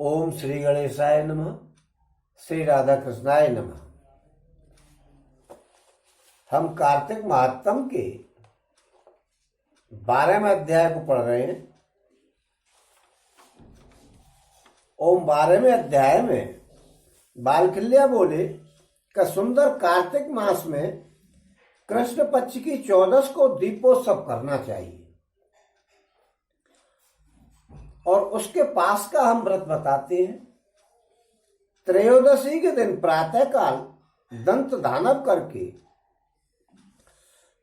ओम श्री गणेशाय नमः। श्री राधा कृष्णाय नमः। हम कार्तिक महात्म के 12वें अध्याय को पढ़ रहे हैं। ओम 12वें अध्याय में बालकिल्या बोले कि सुंदर कार्तिक मास में कृष्ण पक्ष की 14 को दीपोत्सव करना चाहिए और उसके पास का हम व्रत बताते हैं। त्रयोदशी के दिन प्रातःकाल दंत दानव करके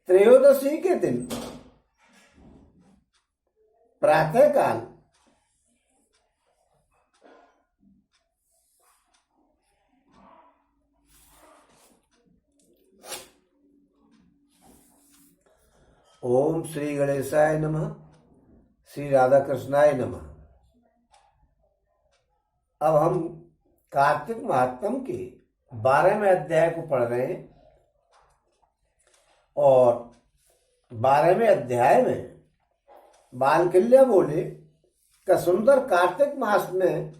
त्रयोदशी के दिन प्रातःकाल ओम श्री गणेशाय नमः। श्री राधा कृष्णाय नमः। अब हम कार्तिक महात्म के 12वें अध्याय को पढ़ रहे हैं और 12वें अध्याय में बालकिल्या बोले कि सुंदर कार्तिक मास में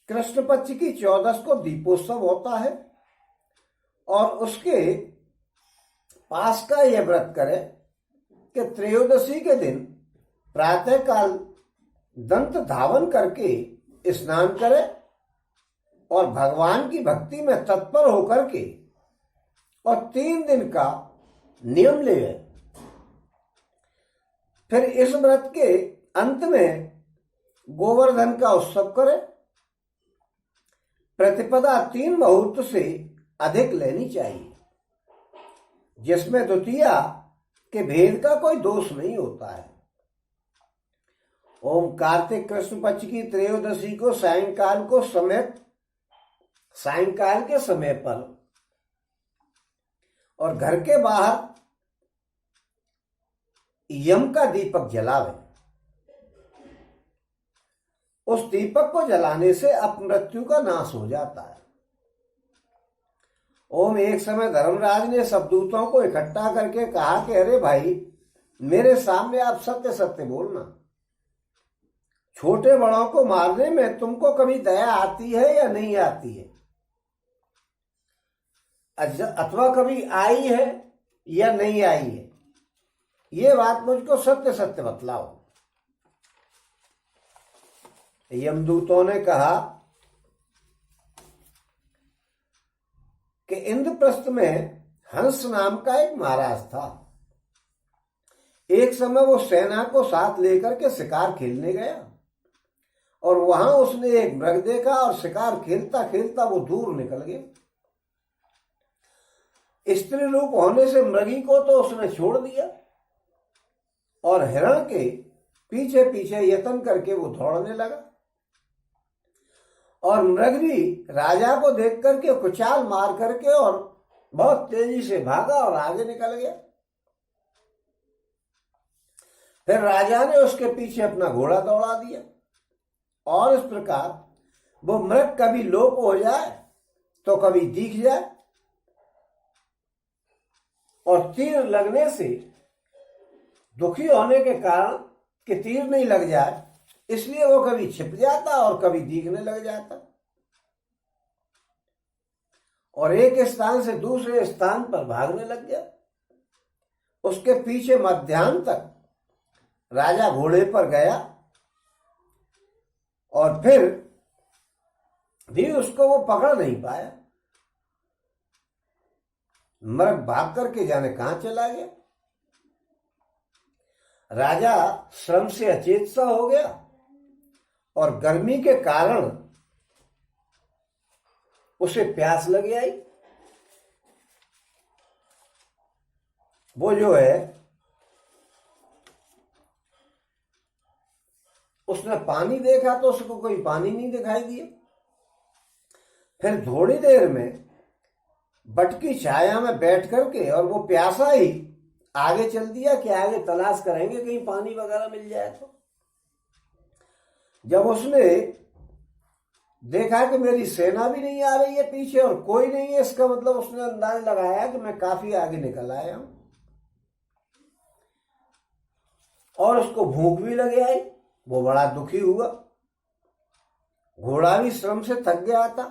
कृष्ण पक्ष की 14 को दीपोत्सव होता है और उसके पास का यह व्रत करे कि त्रयोदशी के दिन प्रातःकाल दंत धावन करके स्नान करे और भगवान की भक्ति में तत्पर होकर के और 3 दिन का नियम ले। फिर इस व्रत के अंत में गोवर्धन का उत्सव करे। प्रतिपदा 3 मुहूर्त से अधिक लेनी चाहिए जिसमें द्वितीया के भेद का कोई दोष नहीं होता है। ओम कार्तिक कृष्ण पक्ष की त्रयोदशी को सायंकाल के समय पर और घर के बाहर यम का दीपक जलावे। उस दीपक को जलाने से अपमृत्यु का नाश हो जाता है। ओम एक समय धर्मराज ने सब दूतों को इकट्ठा करके कहा कि अरे भाई, मेरे सामने आप सत्य सत्य बोलना। छोटे बड़ों को मारने में तुमको कभी दया आती है या नहीं आती है, अथवा कभी आई है या नहीं आई है? ये बात मुझको सत्य सत्य बतलाओ। यमदूतों ने कहा कि इंद्रप्रस्थ में हंस नाम का एक महाराज था। एक समय वो सेना को साथ लेकर के शिकार खेलने गया और वहां उसने एक मृग देखा और शिकार खेलता खेलता वो दूर निकल गया। स्त्री रूप होने से मृगी को तो उसने छोड़ दिया और हिरण के पीछे पीछे यत्न करके वो दौड़ने लगा और मृग भी राजा को देख करके कुचाल मार करके और बहुत तेजी से भागा और आगे निकल गया। फिर राजा ने उसके पीछे अपना घोड़ा दौड़ा दिया और इस प्रकार वो मृग कभी लोप हो जाए तो कभी दिख जाए और तीर लगने से दुखी होने के कारण कि तीर नहीं लग जाए इसलिए वो कभी छिप जाता और कभी दिखने लग जाता और एक स्थान से दूसरे स्थान पर भागने लग गया। उसके पीछे मध्याह्न तक राजा घोड़े पर गया और फिर भी उसको वो पकड़ नहीं पाया। मृग भाग करके जाने कहां चला गया। राजा श्रम से अचेत सा हो गया और गर्मी के कारण उसे प्यास लग आई। वो जो है उसने पानी देखा तो उसको कोई पानी नहीं दिखाई दिया। फिर थोड़ी देर में बट की छाया में बैठ करके और वो प्यासा ही आगे चल दिया कि आगे तलाश करेंगे कहीं पानी वगैरह मिल जाए। तो जब उसने देखा कि मेरी सेना भी नहीं आ रही है पीछे और कोई नहीं है, इसका मतलब उसने अंदाज लगाया कि मैं काफी आगे निकल आया हूं और उसको भूख भी लग आई। वो बड़ा दुखी हुआ घोड़ा भी श्रम से थक गया था।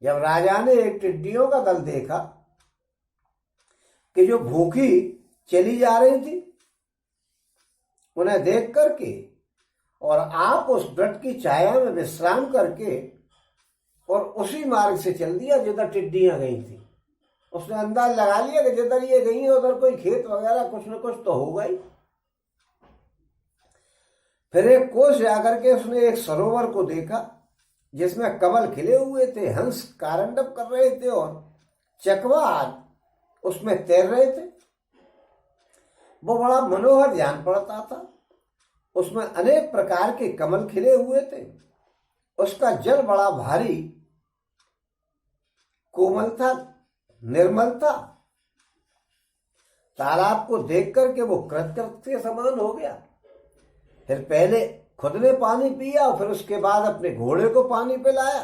जब राजा ने एक टिड्डियों का दल देखा कि जो भूखी चली जा रही थी, उन्हें देख करके और आप उस वृक्ष की छाया में विश्राम करके और उसी मार्ग से चल दिया जिधर टिड्डियां गई थी। उसने अंदाज लगा लिया कि जिधर ये गई है उधर कोई खेत वगैरह कुछ न कुछ तो होगा ही। फिर एक कोस जाकर के उसने एक सरोवर को देखा जिसमें कमल खिले हुए थे, हंस कारंडव कर रहे थे और चकवा उसमें तैर रहे थे। वो बड़ा मनोहर जान पड़ता था। उसमें अनेक प्रकार के कमल खिले हुए थे। उसका जल बड़ा भारी कोमल था, निर्मल था। तालाब को देख करके वो कृतकृत के समान हो गया। फिर पहले खुद ने पानी पिया और फिर उसके बाद अपने घोड़े को पानी पिलाया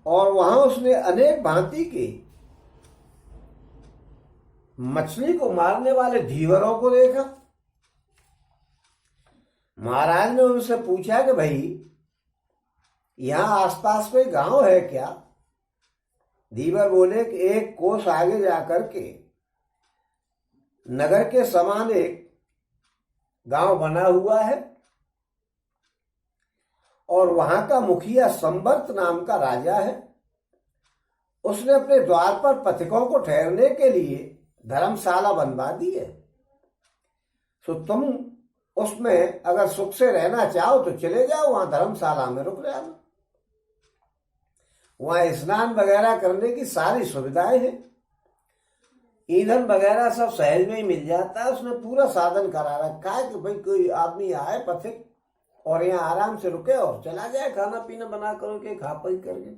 और वहां उसने अनेक भांति के मछली को मारने वाले धीवरों को देखा। महाराज ने उनसे पूछा कि भाई यहां आसपास कोई गांव है क्या? धीवर बोले कि एक कोस आगे जाकर के नगर के समान एक गांव बना हुआ है और वहां का मुखिया संवर्त नाम का राजा है। उसने अपने द्वार पर पथिकों को ठहरने के लिए धर्मशाला बनवा दी है। तो तुम उसमें अगर सुख से रहना चाहो तो चले जाओ, वहां धर्मशाला में रुक जाना। वहां स्नान वगैरह करने की सारी सुविधाएं हैं, ईंधन वगैरह सब सहज में ही मिल जाता है। उसने पूरा साधन करा रखा है कि भाई कोई आदमी आए पथिक और यहाँ आराम से रुके और चला जाए, खाना पीना बना करके खा पी करके।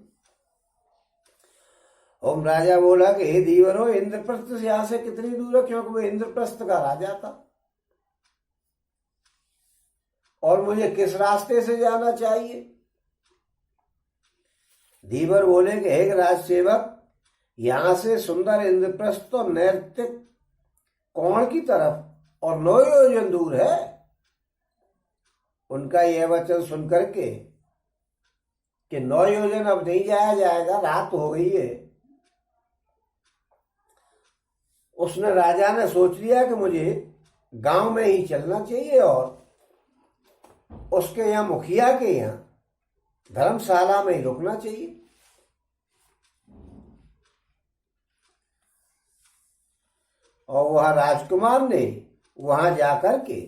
ओम राजा बोला कि हे धीवरों, इंद्रप्रस्थ से यहां से कितनी दूर है? क्योंकि वो इंद्रप्रस्थ का राजा था और मुझे किस रास्ते से जाना चाहिए? धीवर बोले कि हे राज सेवक, यहां से सुंदर इंद्रप्रस्थ तो नैर्तिक कोण की तरफ और 9 योजन दूर है। उनका यह वचन सुनकर के कि 9 योजन अब नहीं जाया जाएगा, रात हो गई है, उसने राजा ने सोच लिया कि मुझे गांव में ही चलना चाहिए और उसके यहाँ मुखिया के यहाँ धर्मशाला में ही रुकना चाहिए। और वह राजकुमार ने वहां जाकर के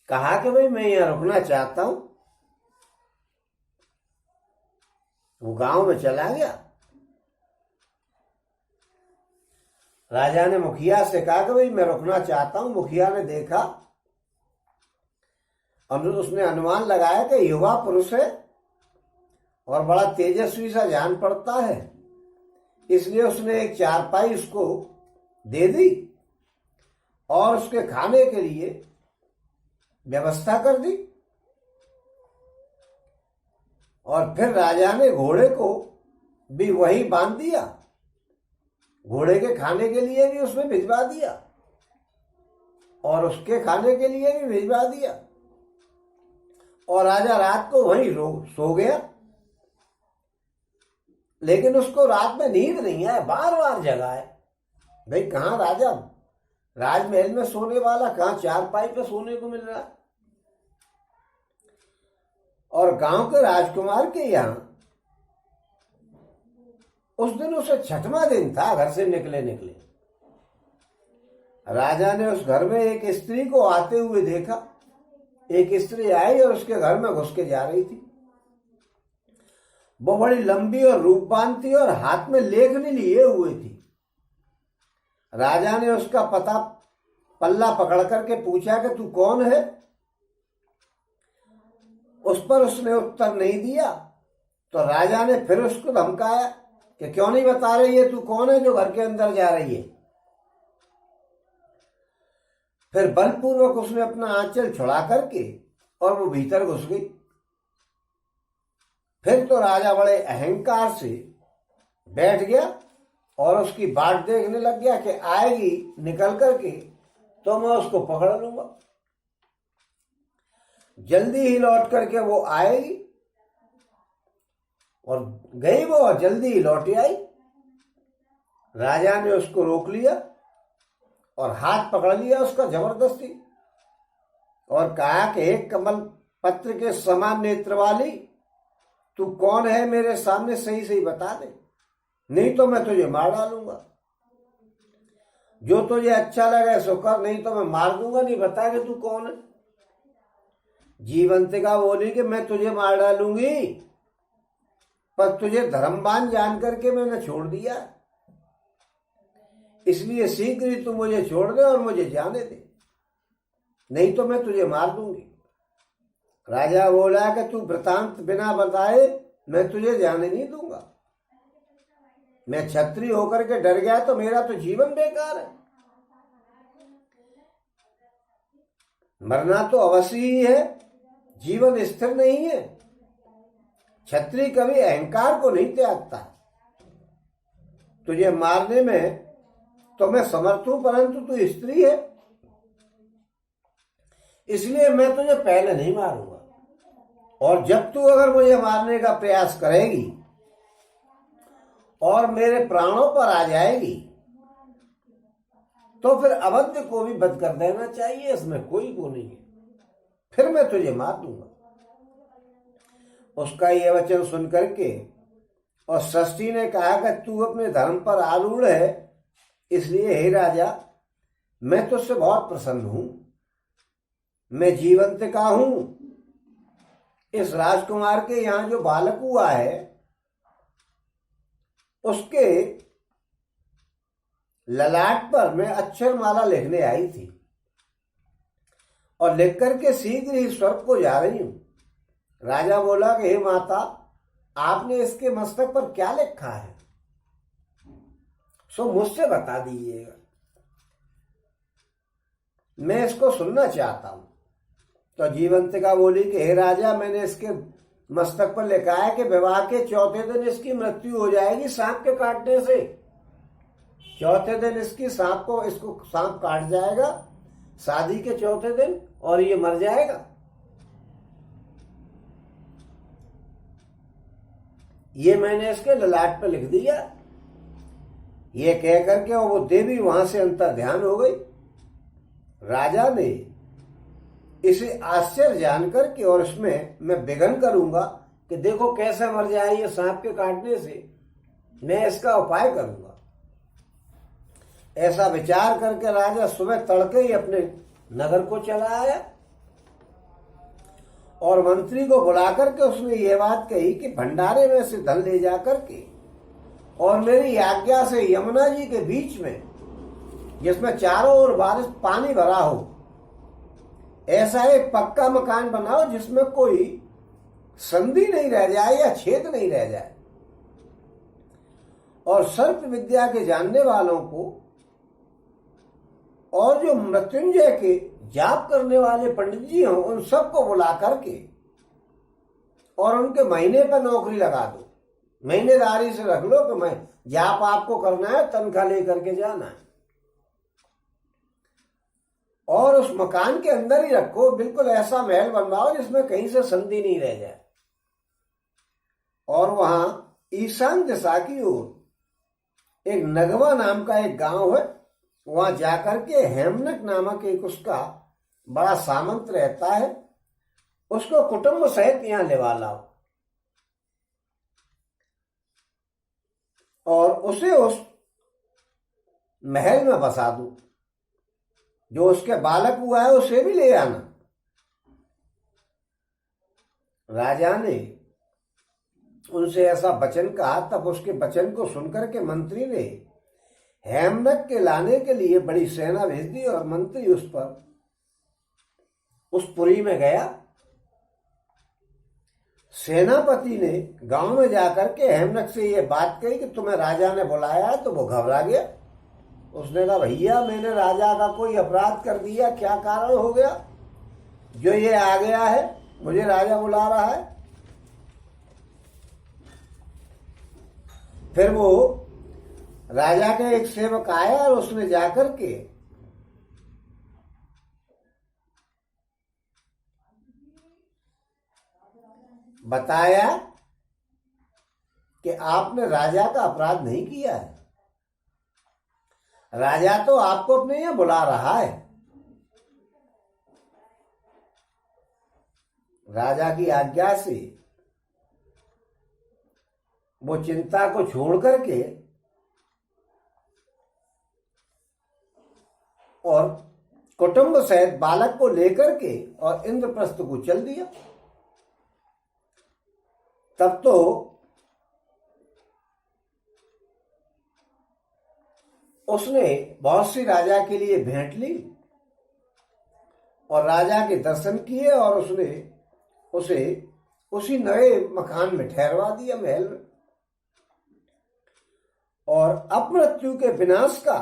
कहा कि भाई मैं यहां रुकना चाहता हूं। वो गांव में चला गया। राजा ने मुखिया से कहा कि भाई मैं रुकना चाहता हूं। मुखिया ने देखा और उसने अनुमान लगाया कि युवा पुरुष है और बड़ा तेजस्वी सा जान पड़ता है, इसलिए उसने एक चारपाई उसको दे दी और उसके खाने के लिए व्यवस्था कर दी। और फिर राजा ने घोड़े को भी वही बांध दिया, घोड़े के खाने के लिए भी उसमें भिजवा दिया और उसके खाने के लिए भी भिजवा दिया। और राजा रात को वहीं सो गया। लेकिन उसको रात में नींद नहीं आए, बार बार जगा है। भाई कहाँ राजा राजमहल में सोने वाला, कहाँ चारपाई पे सोने को मिल रहा है। और गांव के राजकुमार के यहां उस दिन उसे 6वां दिन था घर से निकले। राजा ने उस घर में एक स्त्री को आते हुए देखा। एक स्त्री आई और उसके घर में घुस के जा रही थी। वो बड़ी लंबी और रूपवान थी और हाथ में लेखनी लिए हुए थी। राजा ने उसका पल्ला पकड़ करके पूछा कि तू कौन है? उस पर उसने उत्तर नहीं दिया। तो राजा ने फिर उसको धमकाया कि क्यों नहीं बता रही है, तू कौन है जो घर के अंदर जा रही है? फिर बलपूर्वक उसने अपना आंचल छुड़ा करके और वो भीतर घुस गई। फिर तो राजा बड़े अहंकार से बैठ गया और उसकी बाट देखने लग गया कि आएगी निकल करके तो मैं उसको पकड़ लूंगा। जल्दी ही लौट करके वो आएगी, और गई वो और जल्दी ही लौट आई। राजा ने उसको रोक लिया और हाथ पकड़ लिया उसका जबरदस्ती, और कहा कि एक कमल पत्र के समान नेत्र वाली, तू कौन है मेरे सामने, सही सही बता दे, नहीं तो मैं तुझे मार डालूंगा। जो तुझे अच्छा लगे सो कर, नहीं तो मैं मार दूंगा। नहीं बता कि तू कौन है। जीवंतिका बोली कि मैं तुझे मार डालूंगी, पर तुझे धर्मवान जान करके मैंने छोड़ दिया, इसलिए शीघ्र ही तू मुझे छोड़ दे और मुझे जाने दे, नहीं तो मैं तुझे मार दूंगी। राजा बोला कि तू वृतांत बिना बताए मैं तुझे जाने नहीं दूंगा। मैं क्षत्रिय होकर के डर गया तो मेरा तो जीवन बेकार है। मरना तो अवश्य ही है, जीवन स्थिर नहीं है। क्षत्रिय कभी अहंकार को नहीं त्यागता। तुझे मारने में तो मैं समर्थ हूं, परंतु तू स्त्री है, इसलिए मैं तुझे पहले नहीं मारूंगा। और जब तू अगर मुझे मारने का प्रयास करेगी और मेरे प्राणों पर आ जाएगी तो फिर अवध्य को भी वध कर देना चाहिए, इसमें कोई वो नहीं है, फिर मैं तुझे मार दूंगा। उसका ये वचन सुन करके और षष्ठी ने कहा कि तू अपने धर्म पर आरूढ़ है, इसलिए हे राजा मैं तुझसे बहुत प्रसन्न हूं। मैं जीवंतिका हूं। इस राजकुमार के यहां जो बालक हुआ है उसके ललाट पर मैं अक्षर माला लिखने आई थी, और लिख करके शीघ्र ही स्वर्ग को जा रही हूं। राजा बोला कि हे माता, आपने इसके मस्तक पर क्या लिखा है, सो मुझसे बता दीजिएगा, मैं इसको सुनना चाहता हूं। तो जीवंतिका बोली कि हे राजा, मैंने इसके मस्तक पर लिखा है कि विवाह के चौथे दिन इसकी मृत्यु हो जाएगी सांप के काटने से। चौथे दिन इसको सांप काट जाएगा, शादी के चौथे दिन, और ये मर जाएगा। ये मैंने इसके ललाट पर लिख दिया। ये कह करके और वो देवी वहां से अंतर ध्यान हो गई। राजा ने इसे आश्चर्य जान करके, और इसमें मैं विघन करूंगा कि देखो कैसे मर जाए ये सांप के काटने से, मैं इसका उपाय करूंगा। ऐसा विचार करके राजा सुबह तड़के ही अपने नगर को चला आया, और मंत्री को बुला करके उसने ये बात कही कि भंडारे में से धन ले जा करके और मेरी आज्ञा से यमुना जी के बीच में, जिसमें चारों ओर बारिश पानी भरा हो, ऐसा एक पक्का मकान बनाओ जिसमें कोई संधि नहीं रह जाए या छेद नहीं रह जाए, और सर्प विद्या के जानने वालों को और जो मृत्युंजय के जाप करने वाले पंडित जी हों उन सबको बुला करके और उनके महीने पर नौकरी लगा दो। महीनेदारी से रख लो कि मैं जाप आपको करना है, तनख्वाह लेकर के जाना है, और उस मकान के अंदर ही रखो। बिल्कुल ऐसा महल बनवाओ जिसमें कहीं से संधि नहीं रह जाए, और वहां ईशान दिशा की ओर एक नगवा नाम का एक गांव है, वहां जाकर के हेमनक नामक एक उसका बड़ा सामंत रहता है, उसको कुटुंब सहित यहां लेवा लाओ, और उसे उस महल में बसा दो। जो उसके बालक हुआ है उसे भी ले आना। राजा ने उनसे ऐसा वचन कहा। तब उसके वचन को सुनकर के मंत्री ने हेमनक के लाने के लिए बड़ी सेना भेज दी, और मंत्री उस पुरी में गया। सेनापति ने गांव में जाकर के हेमनक से ये बात कही कि तुम्हें राजा ने बुलाया है, तो वो घबरा गया। उसने कहा भैया, मैंने राजा का कोई अपराध कर दिया, क्या कारण हो गया जो ये आ गया है, मुझे राजा बुला रहा है। फिर वो राजा का एक सेवक आया और उसने जाकर के बताया कि आपने राजा का अपराध नहीं किया है, राजा तो आपको अपने यहाँ बुला रहा है। राजा की आज्ञा से वो चिंता को छोड़ करके और कुटुंब सहित बालक को लेकर के और इंद्रप्रस्थ को चल दिया। तब तो उसने बहुत सी राजा के लिए भेंट ली और राजा के दर्शन किए और उसने उसे उसी नए मकान में ठहरवा दिया, महल में। और अपमृत्यु के विनाश का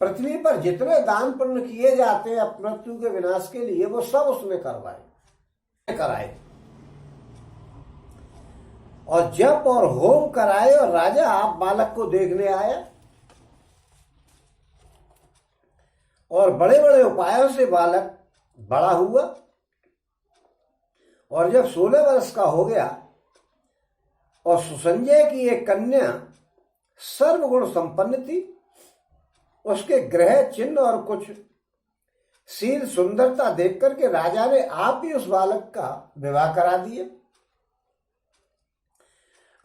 पृथ्वी पर जितने दान पुण्य किए जाते हैं अपमृत्यु के विनाश के लिए, वो सब उसने कराए। और जप और होम कराए और राजा आप बालक को देखने आया और बड़े बड़े उपायों से बालक बड़ा हुआ। और जब 16 वर्ष का हो गया और सुसंजय की एक कन्या सर्वगुण संपन्न थी, उसके ग्रह चिन्ह और कुछ शील सुंदरता देख करके राजा ने आप ही उस बालक का विवाह करा दिया।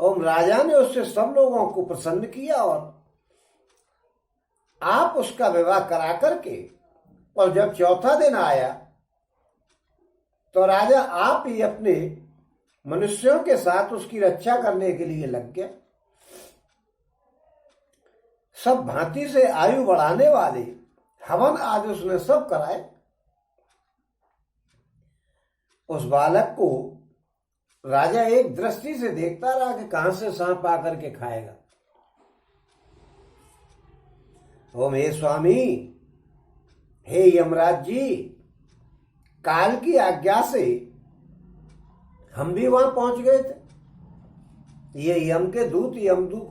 और राजा ने उससे सब लोगों को प्रसन्न किया और आप उसका विवाह करा करके, और जब चौथा दिन आया तो राजा आप ही अपने मनुष्यों के साथ उसकी रक्षा करने के लिए लग गया। सब भांति से आयु बढ़ाने वाले हवन आदि उसने सब कराए। उस बालक को राजा एक दृष्टि से देखता रहा कि कहां से सांप आकर के खाएगा। ओम हे स्वामी, हे यमराज जी, काल की आज्ञा से हम भी वहां पहुंच गए थे। ये यम के दूत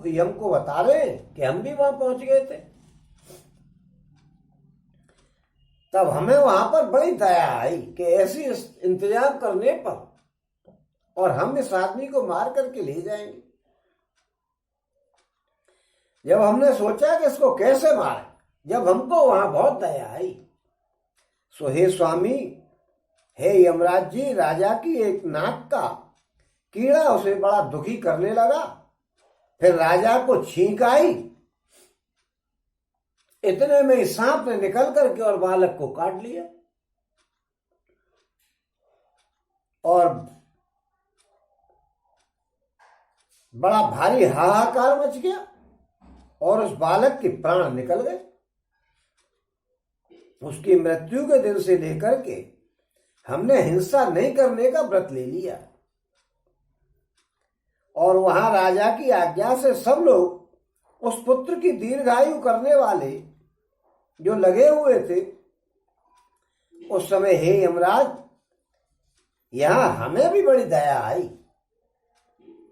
यम को बता रहे हैं कि हम भी वहां पहुंच गए थे। तब हमें वहां पर बड़ी दया आई कि ऐसी इंतजाम करने पर और हम इस आदमी को मार करके ले जाएंगे। जब हमने सोचा कि इसको कैसे मारें, जब हमको वहां बहुत दया आई। सो हे स्वामी, हे यमराज जी, राजा की एक नाक का कीड़ा उसे बड़ा दुखी करने लगा। फिर राजा को छींक आई, इतने में ही सांप ने निकल करके और बालक को काट लिया। और बड़ा भारी हाहाकार मच गया और उस बालक के प्राण निकल गए। उसकी मृत्यु के दिन से लेकर के हमने हिंसा नहीं करने का व्रत ले लिया। और वहां राजा की आज्ञा से सब लोग उस पुत्र की दीर्घायु करने वाले जो लगे हुए थे, उस समय हे यमराज, यहां हमें भी बड़ी दया आई।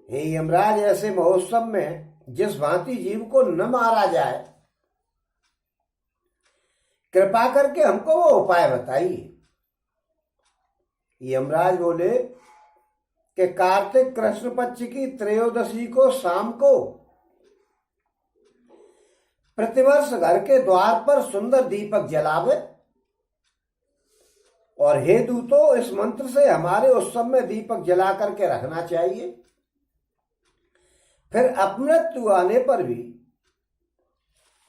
हे यमराज, ऐसे महोत्सव में जिस भांति जीव को न मारा जाए, कृपा करके हमको वो उपाय बताइए। यमराज बोले कि कार्तिक कृष्ण पक्ष की त्रयोदशी को शाम को प्रतिवर्ष घर के द्वार पर सुंदर दीपक जलावे, और हे दूतो, इस मंत्र से हमारे उत्सव में दीपक जला करके रखना चाहिए। फिर अपमृत्यु आने पर भी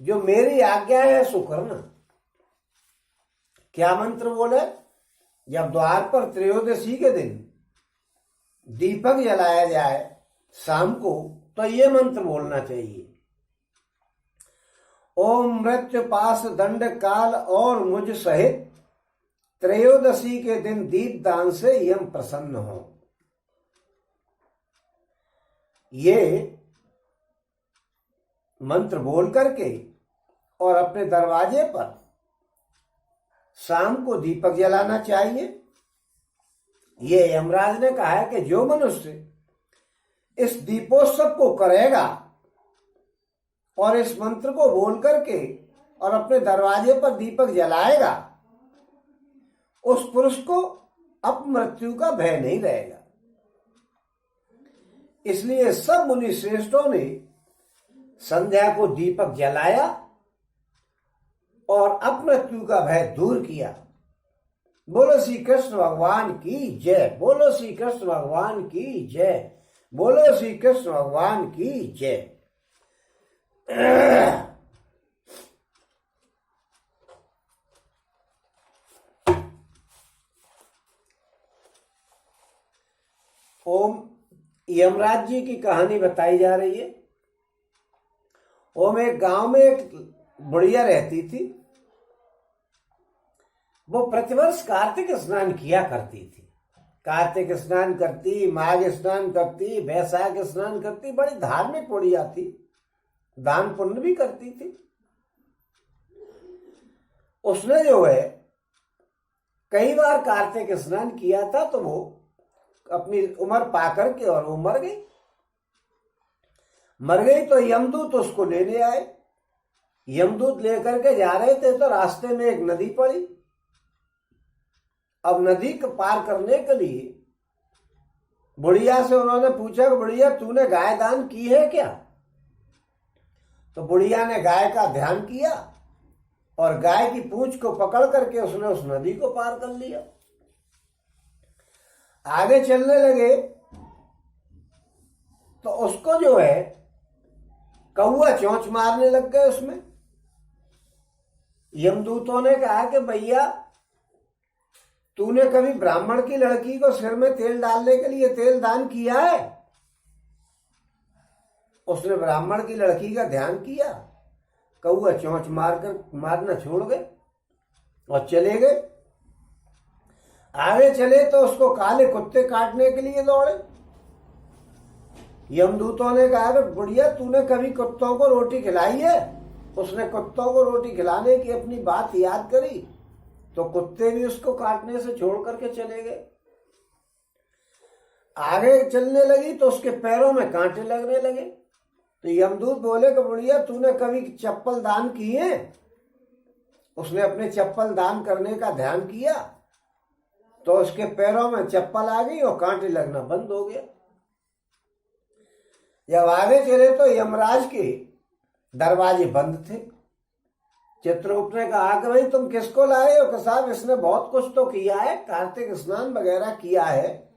जो मेरी आज्ञा है सो करना। क्या मंत्र बोले? जब द्वार पर त्रयोदशी के दिन दीपक जलाया जाए शाम को, तो ये मंत्र बोलना चाहिए। ओम मृत्यु पास दंड काल और मुझ सहित त्रयोदशी के दिन दीप दान से यम प्रसन्न हो। ये मंत्र बोल करके और अपने दरवाजे पर शाम को दीपक जलाना चाहिए। ये यमराज ने कहा है कि जो मनुष्य इस दीपोत्सव को करेगा और इस मंत्र को बोल करके और अपने दरवाजे पर दीपक जलाएगा, उस पुरुष को अपमृत्यु का भय नहीं रहेगा। इसलिए सब मुनि श्रेष्ठों ने संध्या को दीपक जलाया और अपमृत्यु का भय दूर किया। बोलो श्री कृष्ण भगवान की जय, बोलो श्री कृष्ण भगवान की जय, बोलो श्री कृष्ण भगवान की जय। ओम यमराज जी की कहानी बताई जा रही है। ओम एक गांव में एक बुढ़िया रहती थी। वो प्रतिवर्ष कार्तिक स्नान किया करती थी। कार्तिक स्नान करती, माघ स्नान करती, वैशाख स्नान करती। बड़ी धार्मिक बुढ़िया थी, दान पुण्य भी करती थी। उसने जो है कई बार कार्तिक स्नान किया था, तो वो अपनी उम्र पाकर के और वो मर गई। तो यमदूत उसको लेने आए। यमदूत लेकर के जा रहे थे तो रास्ते में एक नदी पड़ी। अब नदी को पार करने के लिए बुढ़िया से उन्होंने पूछा कि बुढ़िया तूने गाय दान की है क्या? तो बुढ़िया ने गाय का ध्यान किया और गाय की पूंछ को पकड़ करके उसने उस नदी को पार कर लिया। आगे चलने लगे तो उसको जो है कौआ चोंच मारने लग गए उसमें। यमदूतों ने कहा कि भैया तूने कभी ब्राह्मण की लड़की को सिर में तेल डालने के लिए तेल दान किया है? उसने ब्राह्मण की लड़की का ध्यान किया, कौआ चोंच मारना छोड़ गए और चले गए। आगे चले तो उसको काले कुत्ते काटने के लिए दौड़े। यमदूतों ने कहा कि बुढ़िया तूने कभी कुत्तों को रोटी खिलाई है? उसने कुत्तों को रोटी खिलाने की अपनी बात याद करी तो कुत्ते भी उसको काटने से छोड़ करके चले गए। आगे चलने लगी तो उसके पैरों में कांटे लगने लगे। तो यमदूत बोले कि बुढ़िया तूने कभी चप्पल दान की है? उसने अपने चप्पल दान करने का ध्यान किया तो उसके पैरों में चप्पल आ गई और कांटे लगना बंद हो गया। जब आगे चले तो यमराज के दरवाजे बंद थे। चित्रगुप्त ने कहा कि भाई तुम किसको लाए हो? कि साहब इसने बहुत कुछ तो किया है, कार्तिक स्नान वगैरह किया है,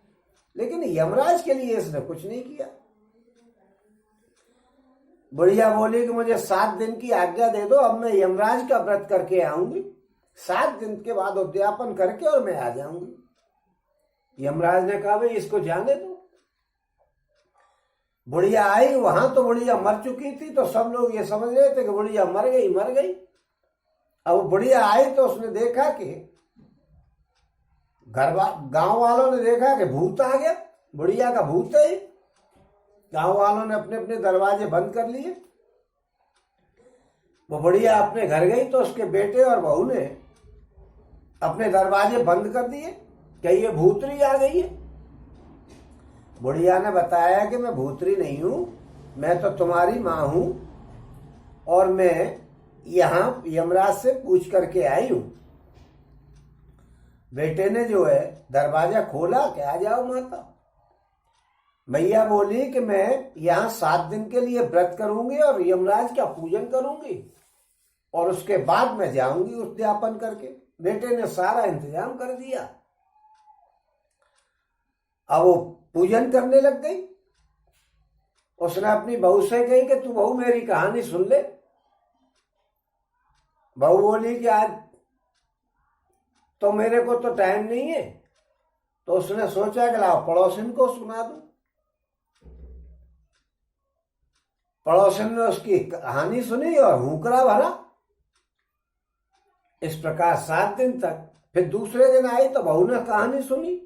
लेकिन यमराज के लिए इसने कुछ नहीं किया। बुढ़िया बोली कि मुझे 7 दिन की आज्ञा दे दो, अब मैं यमराज का व्रत करके आऊंगी। 7 दिन के बाद उद्यापन करके और मैं आ जाऊंगी। यमराज ने कहा भाई इसको जाने दो। बुढ़िया आई, वहां तो बुढ़िया मर चुकी थी, तो सब लोग ये समझ रहे थे कि बुढ़िया मर गई। अब बुढ़िया आई तो उसने देखा कि गांव वालों ने देखा कि भूत आ गया, बुढ़िया का भूत है। गांव वालों ने अपने अपने दरवाजे बंद कर लिए। वो बुढ़िया अपने घर गई तो उसके बेटे और बहू ने अपने दरवाजे बंद कर दिए कि ये भूतरी आ गई है। बुढ़िया ने बताया कि मैं भूतरी नहीं हूं, मैं तो तुम्हारी मां हूं और मैं यहां यमराज से पूछ करके आई हूं। बेटे ने जो है दरवाजा खोला कि आ जाओ माता। भैया बोली कि मैं यहां 7 दिन के लिए व्रत करूंगी और यमराज का पूजन करूंगी और उसके बाद मैं जाऊंगी उद्यापन करके। बेटे ने सारा इंतजाम कर दिया। अब वो पूजन करने लग गई। उसने अपनी बहू से कही कि तू बहू मेरी कहानी सुन ले। बहू बोली कि आज तो मेरे को तो टाइम नहीं है। तो उसने सोचा कि लाओ पड़ोसिन को सुना दूं। पड़ोसिन ने उसकी कहानी सुनी और हुंकरा भरा। इस प्रकार 7 दिन तक। फिर दूसरे दिन आई तो बहू ने कहानी सुनी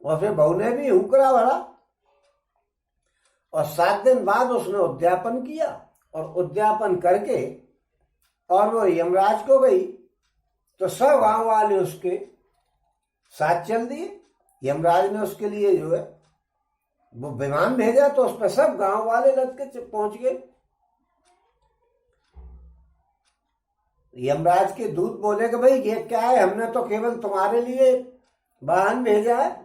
और फिर बहू ने भी हुंकरा भरा और 7 दिन बाद उसने उद्यापन किया और उद्यापन करके और वो यमराज को गई तो सब गांव वाले उसके साथ चल दिए। यमराज ने उसके लिए जो है वो विमान भेजा तो उस पर सब गांव वाले लग के पहुंच गए। यमराज के दूत बोले कि भाई ये क्या है, हमने तो केवल तुम्हारे लिए वाहन भेजा है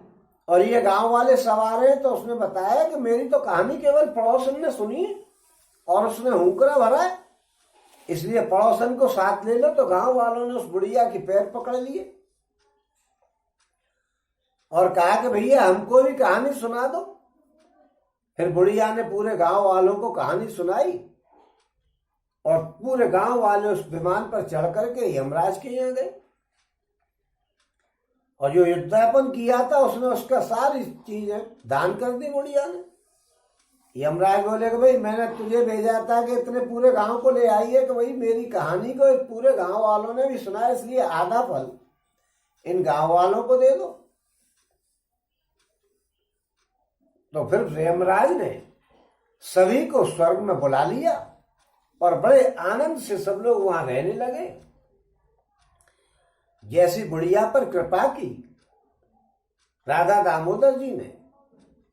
और ये गांव वाले सवार हैं, तो उसने बताया कि मेरी तो कहानी केवल पड़ोसन ने सुनी है और उसने हुंकरा भरा है, इसलिए पड़ोसन को साथ ले लो। तो गांव वालों ने उस बुढ़िया के पैर पकड़ लिए और कहा कि भैया हमको भी कहानी सुना दो। फिर बुढ़िया ने पूरे गांव वालों को कहानी सुनाई और पूरे गांव वाले उस विमान पर चढ़ करके यमराज के यहाँ गए और जो युद्धापन किया था उसने उसका सारी चीजें दान कर दी बुढ़िया ने। यमराज बोले कि भाई मैंने तुझे भेजा था कि इतने पूरे गांव को ले आई है कि भाई मेरी कहानी को पूरे गांव वालों ने भी सुना, इसलिए आधा फल इन गांव वालों को दे दो। तो फिर यमराज ने सभी को स्वर्ग में बुला लिया और बड़े आनंद से सब लोग वहां रहने लगे। जैसी बुढ़िया पर कृपा की राधा दामोदर जी ने,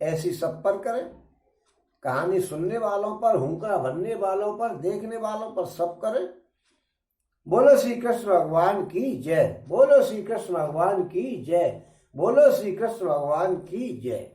ऐसी सब पर करें। कहानी सुनने वालों पर, हुंकरा भरने वालों पर, देखने वालों पर सब करें। बोलो श्री कृष्ण भगवान की जय, बोलो श्री कृष्ण भगवान की जय, बोलो श्री कृष्ण भगवान की जय।